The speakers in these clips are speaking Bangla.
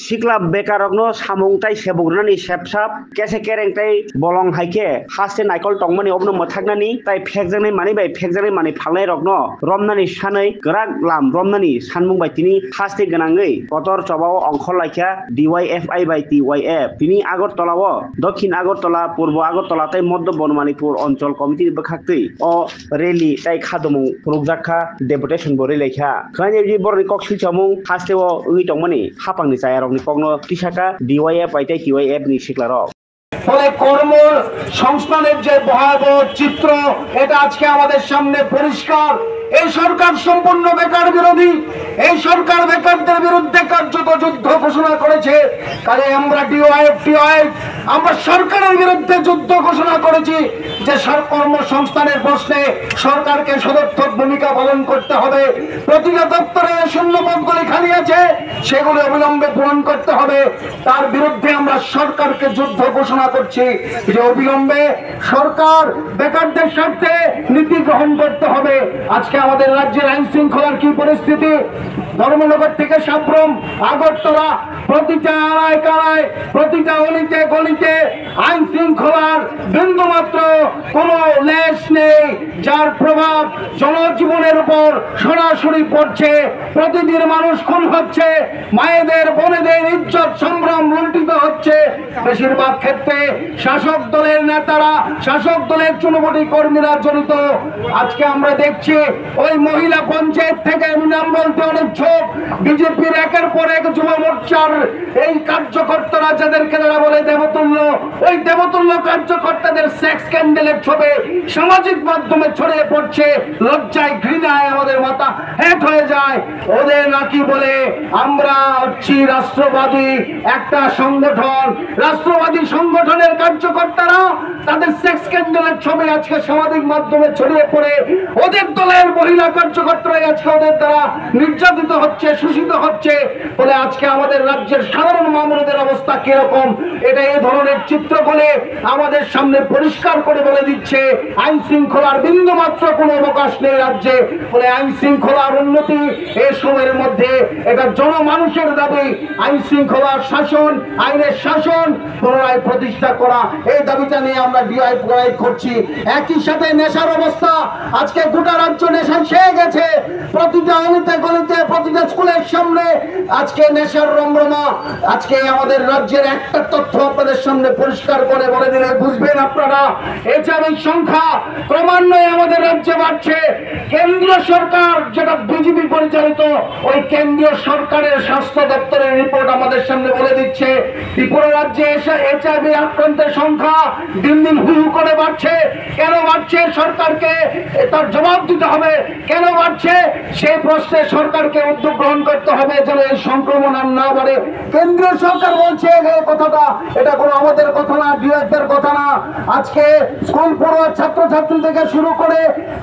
सिक्ला बेकारग्नो सामुंथाय सेबग्रानि सेबसाब केसे केरेंथाय बलं हाइके हासे नाइकल टंगमानि अबनो मथागनानि ताय फेकजानाय मानि बाय फेकजानाय मानि फालनाय रग्नो रमनानि सानै गोराक लाम रमनानि सानमुं बायतिनि हास्ते गोनाङै कतर चबाव अंखल लाइखा DYFI बाय TYF तिनि आगरतलाव दक्षिण आगरतला पूर्व आगरतला ताय मध्य बनमानिपुर अंचल कमिटि बखाक्तै अ रेली ताय खादमु प्रुगजाखा डेपुटेशन बरि लेखा खानि जि बरनि कक्सि चामु हास्तेव ओइ टंगमानि हापांनि जायारनि कग्नो टिसाका DYF बाय TYF नि सिक्लारक ফলে কর্মসংস্থানের যে ভয়াবহ চিত্র এটা আজকে আমাদের সামনে পরিষ্কার। এই সরকার সম্পূর্ণ বেকার বিরোধী। এই সরকার বেকারদের বিরুদ্ধে কার্যত যুদ্ধ ঘোষণা করেছে। কাজে আমরা DYF আমরা সরকারের বিরুদ্ধে যুদ্ধ ঘোষণা করেছি যে কর্মসংস্থানের প্রশ্নে সরকারকে সদর্থক ভূমিকা পালন করতে হবে। প্রতিটা দপ্তরে শূন্য পদগুলি খালি আছে, সেগুলো অবিলম্বে পূরণ করতে হবে। তার বিরুদ্ধে আমরা সরকারকে যুদ্ধ ঘোষণা করছি যে অবিলম্বে সরকার বেকারদের স্বার্থে নীতি গ্রহণ করতে হবে। আজকে আমাদের রাজ্যের আইন শৃঙ্খলার কি পরিস্থিতি? ধর্মনগর থেকে সাব্রম আগরতলা প্রতিটা আড়ায় কাড়ায় প্রতিটা অলিতে গলিতে আইন শৃঙ্খলার বিন্দুমাত্র কোনো লেশ নেই, যার প্রভাব জনজীবনের উপর সরাসরি পড়ছে। প্রতিদিন মানুষ খুন হচ্ছে, মায়েদের বোনেদের ইজ্জত সম্ভ্রম লুণ্ঠিত হচ্ছে। বেশিরভাগ ক্ষেত্রে শাসক দলের নেতারা, শাসক দলের চুনবুটি কর্মীরা জড়িত। আজকে আমরা দেখছি ওই মহিলা পঞ্চায়েত থেকে নাম বলতে অনেক ঝোঁক বিজেপির একের পর এক যুব মোর্চার এই কার্যকর্তারা যাদেরকে যারা বলে দেবতুল্য, ওই দেবতুল্য কার্যকর্তাদের সেক্স স্ক্যান্ডালের ছবি সামাজিক মাধ্যমে ছড়িয়ে পড়ছে। লজ্জায় ঘৃণায় আমাদের মাথা হেট হয়ে যায়। ওদের নাকি বলে আমরা হচ্ছি রাষ্ট্রবাদী একটা সংগঠন। রাষ্ট্রবাদী সংগঠনের কার্যকর্তারা তাদের সেক্স স্ক্যান্ডালের ছবি আজকে সামাজিক মাধ্যমে ছড়িয়ে পড়ে ওদের দলের মহিলা কার্যকর্তারাই আজকে ওদের দ্বারা নির্যাতিত হচ্ছে, শোষিত হচ্ছে। ফলে আজকে আমাদের রাজ্যের সাধারণ মানুষদের অবস্থা কিরকম, এটা এই ধরনের চিত্রগুলি আমাদের সামনে পরিষ্কার করে বলে দিচ্ছে আইন শৃঙ্খলার বিন্দুমাত্র কোনো অবকাশ নেই রাজ্যে। ফলে আইন শৃঙ্খলার উন্নতি এই সময়ের মধ্যে এটা জনমানুষের দাবি। আইন শৃঙ্খলার শাসন, আইনের শাসন পুনরায় প্রতিষ্ঠা করা, এই দাবিটা নিয়ে আমরা DYF করছি। একই সাথে নেশার অবস্থা আজকে গোটা রাজ্য নেশায় ছেয়ে গেছে। প্রতিটা অলিতে গলিতে প্রতিটা স্কুলের সামনে আজকে নেশার রমরমা। আজকে আমাদের রাজ্যের একটা তথ্য আপনাদের সামনে পরিষ্কার করে বলে দিলে বুঝবেন আপনারা, এইচআইভির সংখ্যা ক্রমান্বয়ে আমাদের রাজ্যে বাড়ছে। কেন্দ্রীয় সরকার যেটা বিজেপি পরিচালিত, ওই কেন্দ্রীয় সরকারের স্বাস্থ্য দপ্তরের রিপোর্ট আমাদের সামনে বলে দিচ্ছে ত্রিপুরা রাজ্যে এইচআইভি আক্রান্তের সংখ্যা দিন দিন হু হু করে বাড়ছে। কেন বাড়ছে সরকারকে তার জবাব দিতে হবে। কেন বাড়ছে সেই প্রশ্নে সরকারকে উদ্যোগ গ্রহণ করতে হবে যেন এই সংক্রমণ আর না বাড়ে। কেন্দ্রীয় সরকার বলছে এই কথাটা, এটা কোনো আমাদের কথা না, DYF এর কথা না। আজকে স্কুল পড়ুয়া ছাত্রছাত্রী থেকে শুরু করে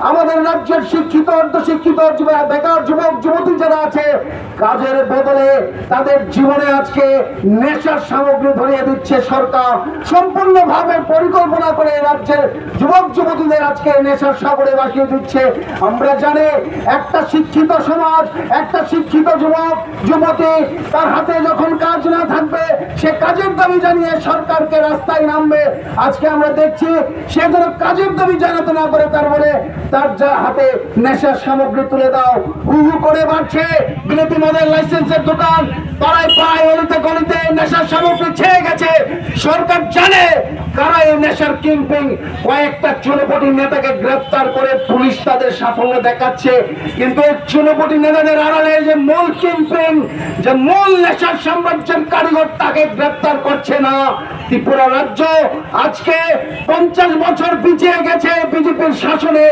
আমাদের রাজ্যের শিক্ষিত অর্ধশিক্ষিত বেকার যুবক যুবতী যারা আছে, কাজের বদলে তাদের জীবনে আজকে নেশার সামগ্রী ধরিয়ে দিচ্ছে সরকার। সম্পূর্ণভাবে পরিকল্পনা করে রাজ্যের যুবক যুবতীদের আজকে নেশার সাগরে ভাসিয়ে দিচ্ছে। আমরা জানি একটা শিক্ষিত সমাজ, একটা শিক্ষিত যুবক যুবতী তার হাতে যখন কাজ না থাকবে সে কাজের দাবি জানিয়ে সরকারকে রাস্তায় নামবে। আজকে আমরা দেখছি সে যেন কাজের দাবি জানাতে না পারে, তার বলে তার যা হাতে নেশার সামগ্রী তুলে দাও। হু হু করে বাড়ছে বিলেতি মদের লাইসেন্সের দোকান, পাড়ায় পাড়ায় অলিতে গলিতে নেশার সামগ্রী ছেয়ে গেছে। সরকার জানে কারা এই নেশার কিংপিং। কয়েকটা চুনোপটি নেতাকে গ্রেফতার করে পুলিশ তাদের সাফল্য দেখাচ্ছে, কিন্তু এই চুনোপটি নেতাদের আড়ালে যে মূল কিংপিং, যে মূল নেশার সাম্রাজ্যের কারিগর, তাকে গ্রেফতার করছে না। ত্রিপুরা রাজ্য আজকে 50 বছর পিছিয়ে গেছে বিজেপির শাসনে।